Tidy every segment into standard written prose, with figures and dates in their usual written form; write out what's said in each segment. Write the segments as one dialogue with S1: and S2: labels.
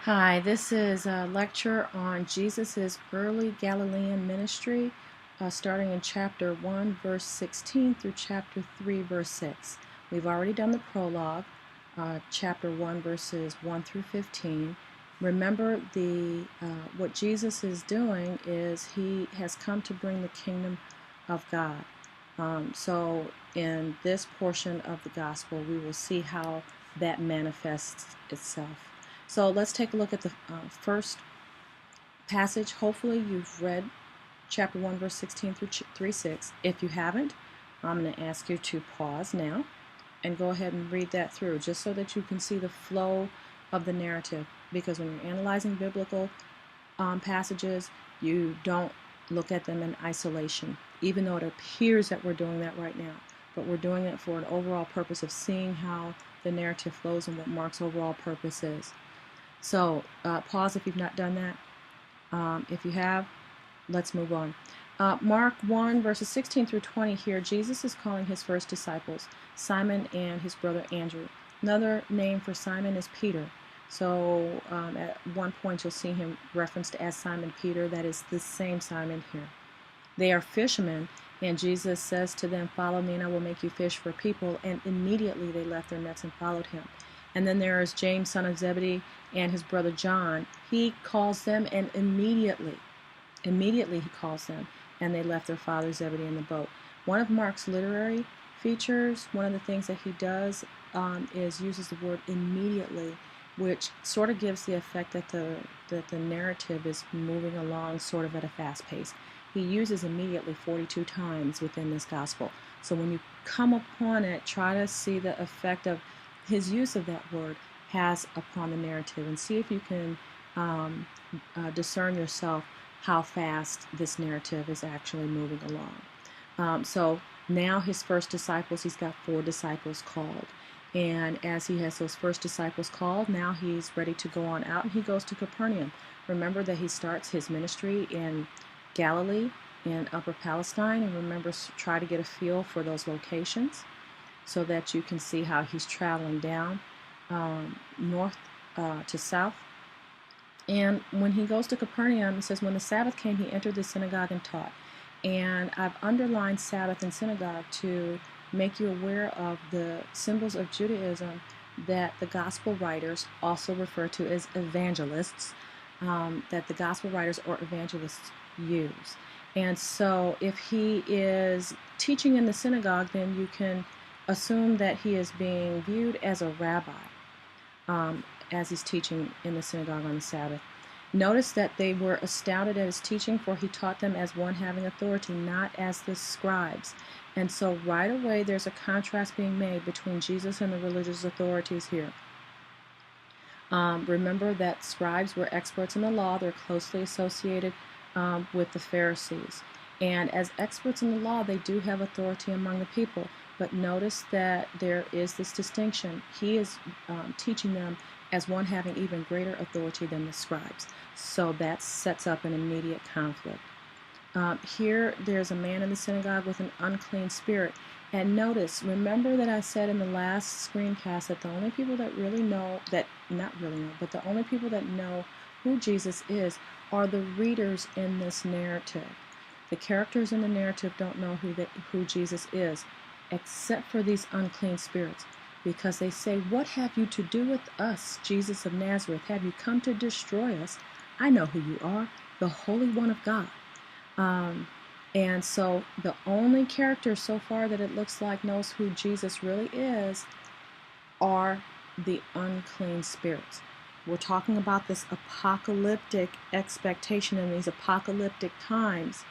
S1: Hi, this is a lecture on Jesus' early Galilean ministry, starting in chapter 1, verse 16 through chapter 3, verse 6. We've already done the prologue, chapter 1, verses 1 through 15. Remember, what Jesus is doing is he has come to bring the kingdom of God. So in this portion of the gospel, we will see how that manifests itself. So let's take a look at the first passage. Hopefully you've read chapter 1, verse 16 through 3:6. If you haven't, I'm going to ask you to pause now and go ahead and read that through, just so that you can see the flow of the narrative. Because when you're analyzing biblical passages, you don't look at them in isolation, even though it appears that we're doing that right now. But we're doing it for an overall purpose of seeing how the narrative flows and what Mark's overall purpose is. So pause if you've not done that. If you have, let's move on. Mark 1, verses 16 through 20 here, Jesus is calling his first disciples, Simon and his brother Andrew. Another name for Simon is Peter. So at one point you'll see him referenced as Simon Peter. That is the same Simon here. They are fishermen, and Jesus says to them, "Follow me and I will make you fish for people." And immediately they left their nets and followed him. And then there is James, son of Zebedee, and his brother John. He calls them, and immediately he calls them, and they left their father Zebedee in the boat. One of Mark's literary features, one of the things that he does is uses the word immediately, which sort of gives the effect that the narrative is moving along sort of at a fast pace. He uses immediately 42 times within this gospel. So when you come upon it, try to see the effect of his use of that word has upon the narrative, and see if you can discern yourself how fast this narrative is actually moving along. So now his first disciples, he's got 4 disciples called. And as he has those first disciples called, now he's ready to go on out, and he goes to Capernaum. Remember that he starts his ministry in Galilee, in Upper Palestine, and remember, try to get a feel for those locations so that you can see how he's traveling down north to south. And when he goes to Capernaum, it says, when the Sabbath came, he entered the synagogue and taught. And I've underlined Sabbath and synagogue to make you aware of the symbols of Judaism that the gospel writers also refer to as evangelists, that the gospel writers or evangelists use. And so if he is teaching in the synagogue, then you can assume that he is being viewed as a rabbi as he's teaching in the synagogue on the Sabbath. Notice that they were astounded at his teaching, for he taught them as one having authority, not as the scribes. And so right away there's a contrast being made between Jesus and the religious authorities here. Remember that scribes were experts in the law. They're closely associated with the Pharisees. And as experts in the law, they do have authority among the people. But notice that there is this distinction. He is teaching them as one having even greater authority than the scribes. So that sets up an immediate conflict. Here, there's a man in the synagogue with an unclean spirit. And notice, remember that I said in the last screencast that the only people that really know, but the only people that know who Jesus is are the readers in this narrative. The characters in the narrative don't know who Jesus is, except for these unclean spirits, because they say, "What have you to do with us, Jesus of Nazareth? Have you come to destroy us? I know who you are, the Holy One of God." And so the only characters so far that it looks like knows who Jesus really is are the unclean spirits. We're talking about this apocalyptic expectation in these apocalyptic times.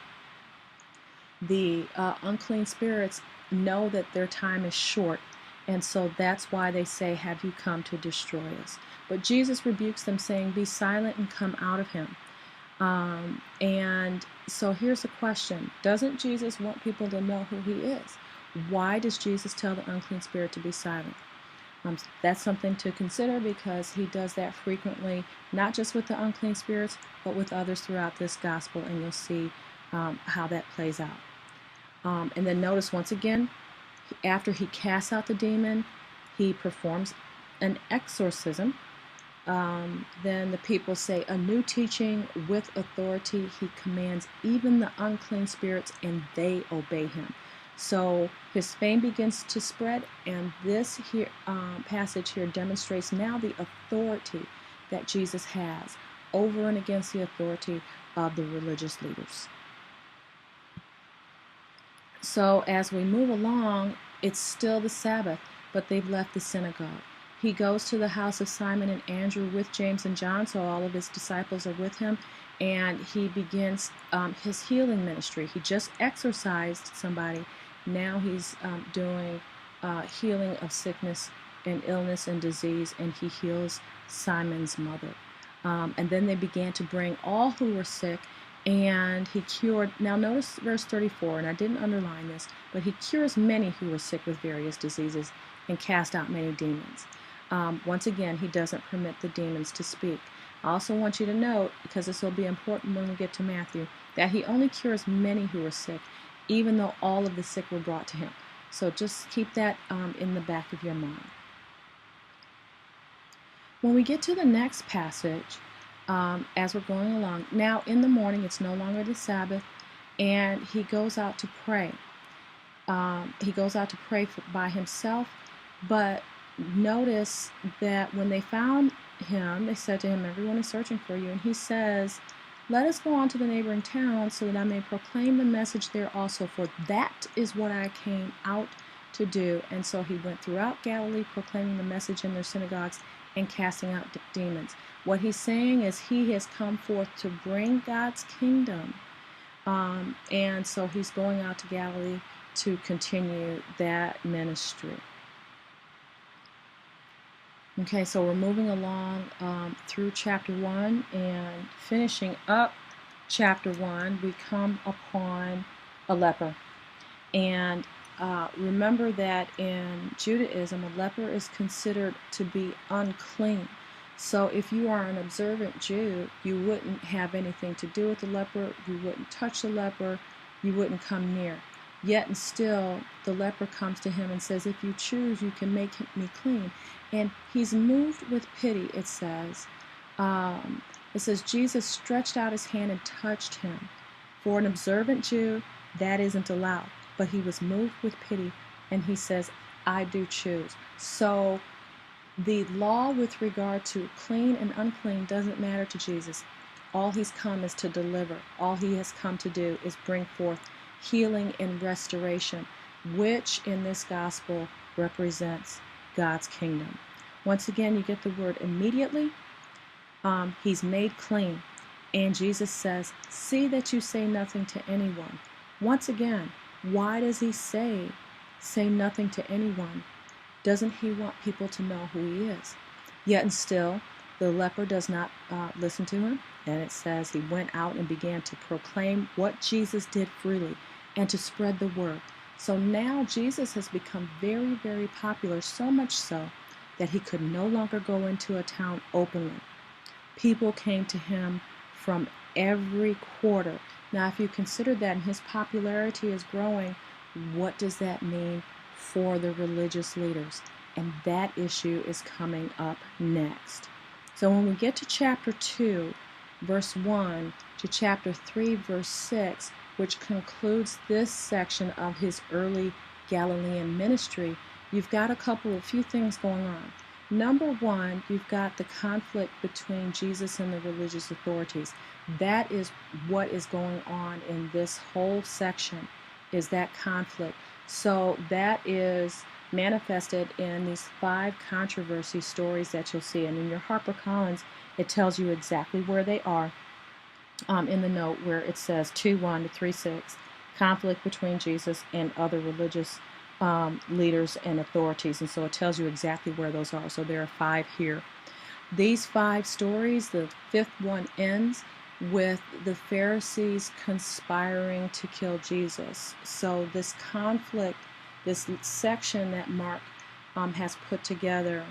S1: The unclean spirits know that their time is short, and so that's why they say, "Have you come to destroy us?" But Jesus rebukes them, saying, "Be silent and come out of him." And so here's the question. Doesn't Jesus want people to know who he is? Why does Jesus tell the unclean spirit to be silent? That's something to consider, because he does that frequently, not just with the unclean spirits, but with others throughout this gospel, and you'll see how that plays out. And then notice once again, after he casts out the demon, he performs an exorcism, Then the people say, a new teaching with authority. He commands even the unclean spirits, and they obey him. So his fame begins to spread, and this here passage here demonstrates now the authority that Jesus has over and against the authority of the religious leaders. So as we move along, it's still the Sabbath, but they've left the synagogue. He goes to the house of Simon and Andrew with James and John, so all of his disciples are with him, and he begins his healing ministry. He just exorcised somebody. Now he's doing healing of sickness and illness and disease, and he heals Simon's mother. And then they began to bring all who were sick, and he cured. Now notice verse 34, and I didn't underline this, but he cures many who were sick with various diseases and cast out many demons. Once again, he doesn't permit the demons to speak. I also want you to note, because this will be important when we get to Matthew, that he only cures many who are sick, even though all of the sick were brought to him. So just keep that in the back of your mind. When we get to the next passage, as we're going along, now in the morning, it's no longer the Sabbath, and he goes out to pray. He goes out to pray by himself, but notice that when they found him, they said to him, everyone is searching for you. And he says, let us go on to the neighboring town so that I may proclaim the message there also, for that is what I came out to do. And so he went throughout Galilee, proclaiming the message in their synagogues and casting out demons. What he's saying is he has come forth to bring God's kingdom. And so he's going out to Galilee to continue that ministry. Okay, so we're moving along through chapter 1 and finishing up chapter 1, we come upon a leper. And remember that in Judaism, a leper is considered to be unclean. So if you are an observant Jew, you wouldn't have anything to do with the leper, you wouldn't touch the leper, you wouldn't come near. Yet and still, the leper comes to him and says, if you choose, you can make me clean. And he's moved with pity, it says. Jesus stretched out his hand and touched him. For an observant Jew, that isn't allowed. But he was moved with pity, and he says, I do choose. So the law with regard to clean and unclean doesn't matter to Jesus. All he's come is to deliver. All he has come to do is bring forth healing and restoration, which in this gospel represents God's kingdom. Once again, you get the word immediately. He's made clean. And Jesus says, see that you say nothing to anyone. Once again, why does he say nothing to anyone? Doesn't he want people to know who he is? Yet and still, the leper does not listen to him. And it says he went out and began to proclaim what Jesus did freely and to spread the word. So now Jesus has become very, very popular, so much so that he could no longer go into a town openly. People came to him from every quarter. Now, if you consider that and his popularity is growing, what does that mean for the religious leaders? And that issue is coming up next. So when we get to chapter 2, verse 1 to chapter 3, verse 6, which concludes this section of his early Galilean ministry, you've got a few things going on. Number one, you've got the conflict between Jesus and the religious authorities. That is what is going on in this whole section, is that conflict. So that is manifested in these 5 controversy stories that you'll see. And in your HarperCollins, it tells you exactly where they are in the note where it says 2:1 to 3:6, conflict between Jesus and other religious leaders and authorities. And so it tells you exactly where those are. So there are 5 here. These 5 stories, the 5th one ends with the Pharisees conspiring to kill Jesus. So this conflict, this section that Mark has put together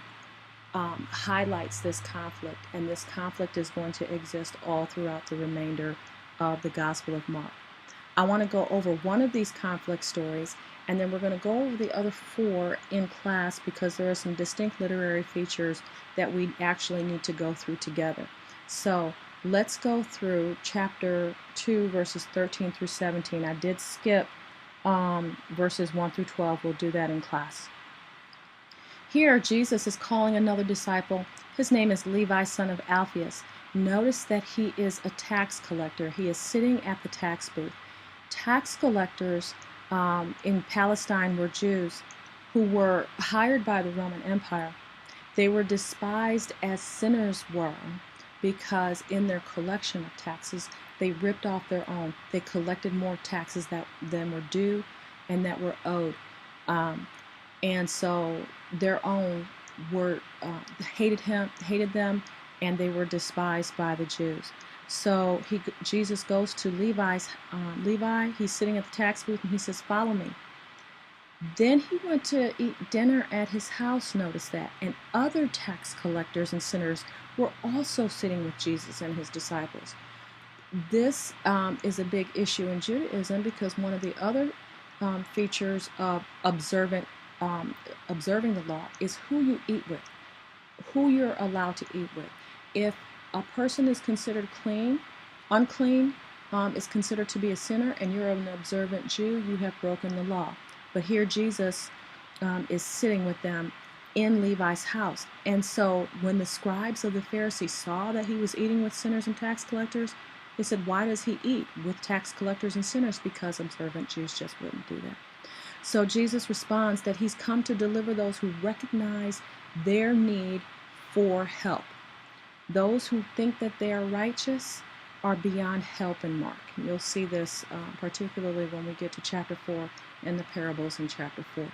S1: highlights this conflict, and this conflict is going to exist all throughout the remainder of the Gospel of Mark. I want to go over one of these conflict stories, and then we're going to go over the other 4 in class because there are some distinct literary features that we actually need to go through together. So let's go through chapter 2, verses 13 through 17. I did skip verses 1 through 12. We'll do that in class. Here, Jesus is calling another disciple. His name is Levi, son of Alphaeus. Notice that he is a tax collector. He is sitting at the tax booth. Tax collectors in Palestine were Jews who were hired by the Roman Empire. They were despised as sinners were because in their collection of taxes, they ripped off their own. They collected more taxes than were due and that were owed. And so their own were hated them, and they were despised by the Jews. So Jesus goes to Levi. He's sitting at the tax booth, and he says, "Follow me." Then he went to eat dinner at his house, notice that, and other tax collectors and sinners were also sitting with Jesus and his disciples. This is a big issue in Judaism because one of the other features of observing the law is who you eat with, who you're allowed to eat with. If a person is considered unclean is considered to be a sinner, and you're an observant Jew, you have broken the law. But here Jesus is sitting with them in Levi's house. And so when the scribes of the Pharisees saw that he was eating with sinners and tax collectors, they said, "Why does he eat with tax collectors and sinners?" Because observant Jews just wouldn't do that. So Jesus responds that he's come to deliver those who recognize their need for help. Those who think that they are righteous are beyond help in Mark. And you'll see this particularly when we get to chapter 4 and the parables in chapter 4.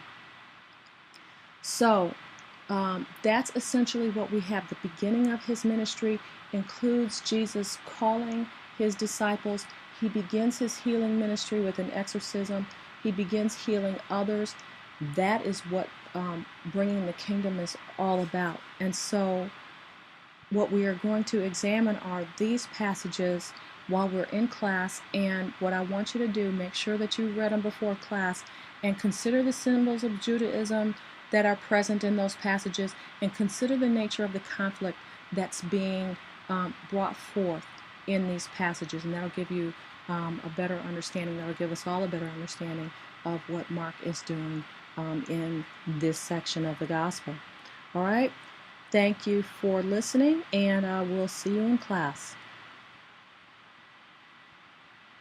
S1: So that's essentially what we have. The beginning of his ministry includes Jesus calling his disciples. He begins his healing ministry with an exorcism. He begins healing others. That is what bringing the kingdom is all about. And so what we are going to examine are these passages while we're in class, and what I want you to do, make sure that you read them before class and consider the symbols of Judaism that are present in those passages, and consider the nature of the conflict that's being brought forth in these passages, and that'll give you a better understanding. That'll give us all a better understanding of what Mark is doing in this section of the gospel. All right. Thank you for listening, and we'll see you in class.